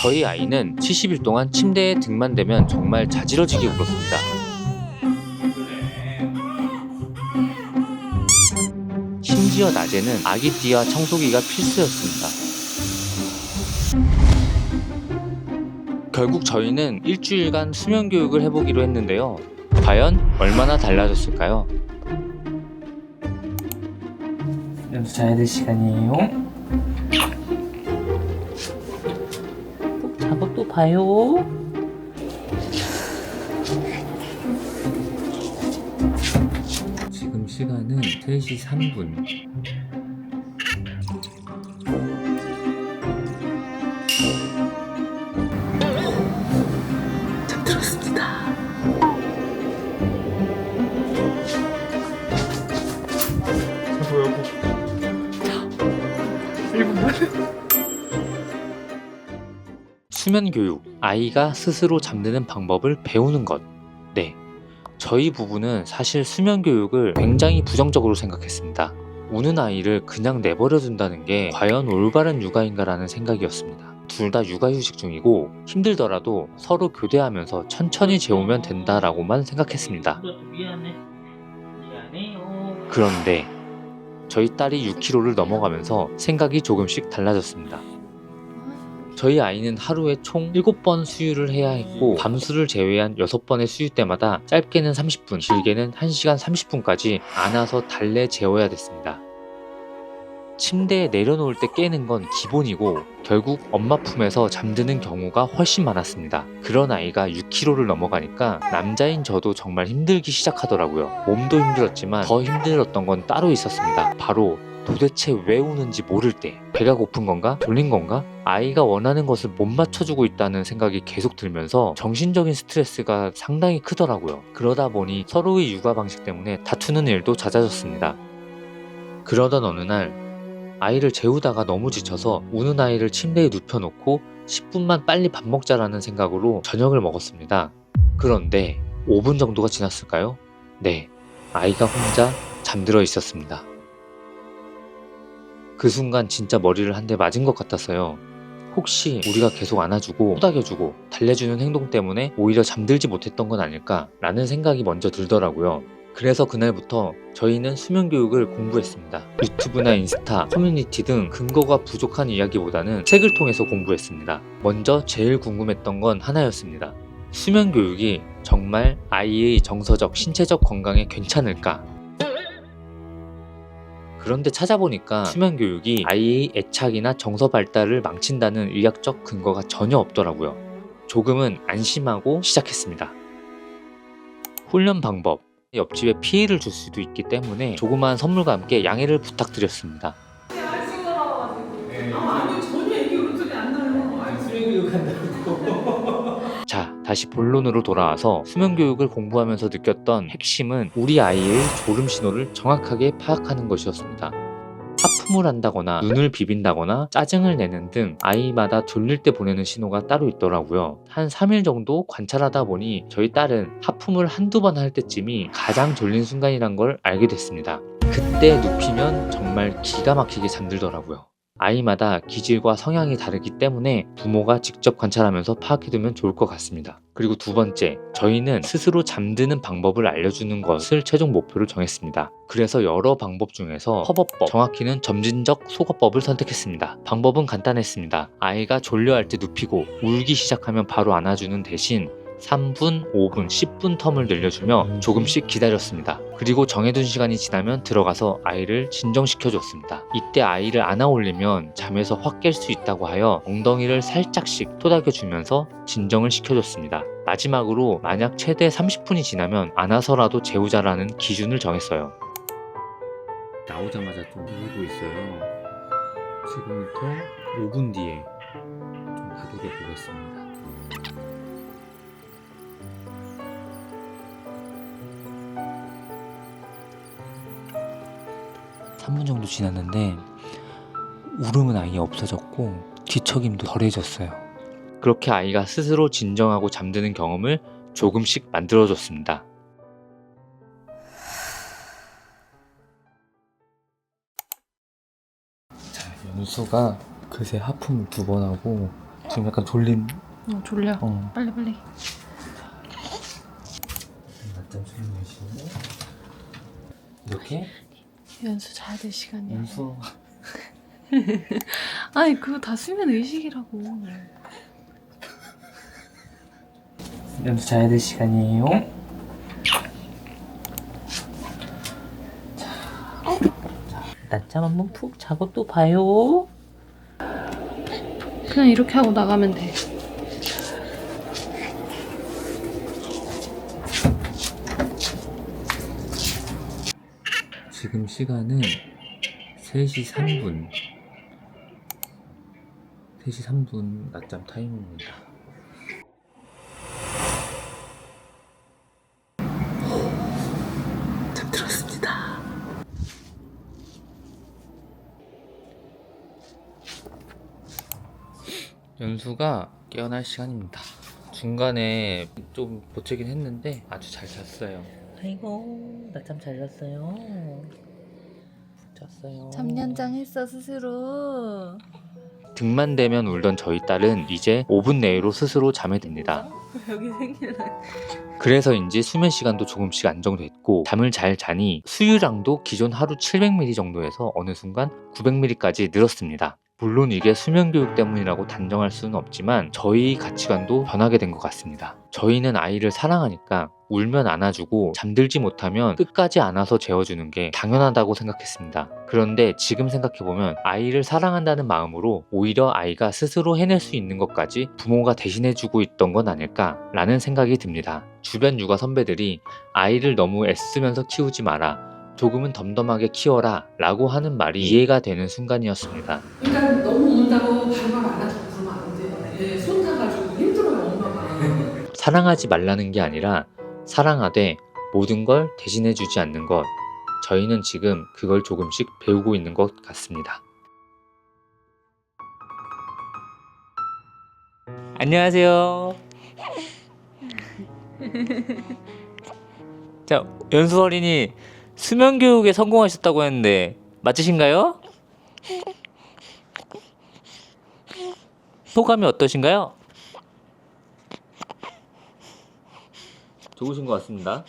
저희 아이는 70일 동안 침대에 등만 대면 정말 자지러지게 울었습니다. 심지어 낮에는 아기띠와 청소기가 필수였습니다. 결국 저희는 일주일간 수면 교육을 해보기로 했는데요. 과연 얼마나 달라졌을까요? 연수 자야 될 시간이에요. 자고 또 봐요. 지금 시간은 3시 3분. 잠들었습니다. 수면 교육, 아이가 스스로 잠드는 방법을 배우는 것. 네, 저희 부부는 사실 수면 교육을 굉장히 부정적으로 생각했습니다. 우는 아이를 그냥 내버려 둔다는 게 과연 올바른 육아인가라는 생각이었습니다. 둘 다 육아휴직 중이고 힘들더라도 서로 교대하면서 천천히 재우면 된다라고만 생각했습니다. 그런데 저희 딸이 6kg를 넘어가면서 생각이 조금씩 달라졌습니다. 저희 아이는 하루에 총 7번 수유를 해야 했고 밤수를 제외한 6번의 수유 때마다 짧게는 30분, 길게는 1시간 30분까지 안아서 달래 재워야 됐습니다. 침대에 내려놓을 때 깨는 건 기본이고 결국 엄마 품에서 잠드는 경우가 훨씬 많았습니다. 그런 아이가 6kg를 넘어가니까 남자인 저도 정말 힘들기 시작하더라고요. 몸도 힘들었지만 더 힘들었던 건 따로 있었습니다. 바로 도대체 왜 우는지 모를 때, 배가 고픈 건가? 졸린 건가? 아이가 원하는 것을 못 맞춰주고 있다는 생각이 계속 들면서 정신적인 스트레스가 상당히 크더라고요. 그러다 보니 서로의 육아 방식 때문에 다투는 일도 잦아졌습니다. 그러던 어느 날 아이를 재우다가 너무 지쳐서 우는 아이를 침대에 눕혀놓고 10분만 빨리 밥 먹자라는 생각으로 저녁을 먹었습니다. 그런데 5분 정도가 지났을까요? 네, 아이가 혼자 잠들어 있었습니다. 그 순간 진짜 머리를 한 대 맞은 것 같았어요. 혹시 우리가 계속 안아주고 토닥여주고 달래주는 행동 때문에 오히려 잠들지 못했던 건 아닐까 라는 생각이 먼저 들더라고요. 그래서 그날부터 저희는 수면 교육을 공부했습니다. 유튜브나 인스타, 커뮤니티 등 근거가 부족한 이야기보다는 책을 통해서 공부했습니다. 먼저 제일 궁금했던 건 하나였습니다. 수면 교육이 정말 아이의 정서적, 신체적 건강에 괜찮을까? 그런데 찾아보니까 수면 교육이 아이의 애착이나 정서 발달을 망친다는 의학적 근거가 전혀 없더라고요. 조금은 안심하고 시작했습니다. 훈련 방법. 옆집에 피해를 줄 수도 있기 때문에 조그마한 선물과 함께 양해를 부탁드렸습니다. 아니 전혀 애기 울음소리 안 나요. 수행교육 한다고. 자, 다시 본론으로 돌아와서 수면교육을 공부하면서 느꼈던 핵심은 우리 아이의 졸음 신호를 정확하게 파악하는 것이었습니다. 하품을 한다거나 눈을 비빈다거나 짜증을 내는 등 아이마다 졸릴 때 보내는 신호가 따로 있더라고요. 한 3일 정도 관찰하다 보니 저희 딸은 하품을 한두 번 할 때쯤이 가장 졸린 순간이란 걸 알게 됐습니다. 그때 눕히면 정말 기가 막히게 잠들더라고요. 아이마다 기질과 성향이 다르기 때문에 부모가 직접 관찰하면서 파악해두면 좋을 것 같습니다. 그리고 두 번째, 저희는 스스로 잠드는 방법을 알려주는 것을 최종 목표로 정했습니다. 그래서 여러 방법 중에서 허버법, 정확히는 점진적 속어법을 선택했습니다. 방법은 간단했습니다. 아이가 졸려할 때 눕히고 울기 시작하면 바로 안아주는 대신 3분, 5분, 10분 텀을 늘려주며 조금씩 기다렸습니다. 그리고 정해둔 시간이 지나면 들어가서 아이를 진정시켜줬습니다. 이때 아이를 안아 올리면 잠에서 확 깰 수 있다고 하여 엉덩이를 살짝씩 토닥여주면서 진정을 시켜줬습니다. 마지막으로 만약 최대 30분이 지나면 안아서라도 재우자라는 기준을 정했어요. 나오자마자 좀 울고 있어요. 지금부터 5분 뒤에 좀 가독해 보겠습니다. 3분 정도 지났는데 울음은 아예 없어졌고 뒤척임도 덜해졌어요. 그렇게 아이가 스스로 진정하고 잠드는 경험을 조금씩 만들어줬습니다. 자, 연수가 그새 하품을 2번 하고 지금 약간 졸린. 졸려. 어. 빨리. 낮잠 주무시고 이렇게 연수 자야 될 시간이야. 연수. 아니 그거 다 수면 의식이라고. 연수 자야 될 시간이에요. 자, 낮잠 한번 푹 자고 또 봐요. 그냥 이렇게 하고 나가면 돼. 지금 시간은 3시 3분. 3시 3분 낮잠 타임입니다. 잠들었습니다. 연수가 깨어날 시간입니다. 중간에 좀 보채긴 했는데 아주 잘 잤어요. 아이고 낮잠 잘 잤어요. 푹 잤어요. 잠연장 했어 스스로. 등만 대면 울던 저희 딸은 이제 5분 내로 스스로 잠에 듭니다. 여기 생길래. 그래서인지 수면 시간도 조금씩 안정됐고 잠을 잘 자니 수유량도 기존 하루 700ml 정도에서 어느 순간 900ml까지 늘었습니다. 물론 이게 수면 교육 때문이라고 단정할 수는 없지만 저희 가치관도 변하게 된 것 같습니다. 저희는 아이를 사랑하니까 울면 안아주고 잠들지 못하면 끝까지 안아서 재워주는 게 당연하다고 생각했습니다. 그런데 지금 생각해보면 아이를 사랑한다는 마음으로 오히려 아이가 스스로 해낼 수 있는 것까지 부모가 대신해주고 있던 건 아닐까라는 생각이 듭니다. 주변 육아 선배들이 아이를 너무 애쓰면서 키우지 마라, 조금은 덤덤하게 키워라 라고 하는 말이 이해가 되는 순간이었습니다. 그러니까 너무 운다고 발만 안아주고 그러면 안 돼. 손 타가지고 힘들어요 엄마가. 사랑하지 말라는 게 아니라 사랑하되 모든 걸 대신해주지 않는 것, 저희는 지금 그걸 조금씩 배우고 있는 것 같습니다. 안녕하세요. 자, 연수 어린이 수면 교육에 성공하셨다고 했는데 맞으신가요? 소감이 어떠신가요? 좋으신 것 같습니다.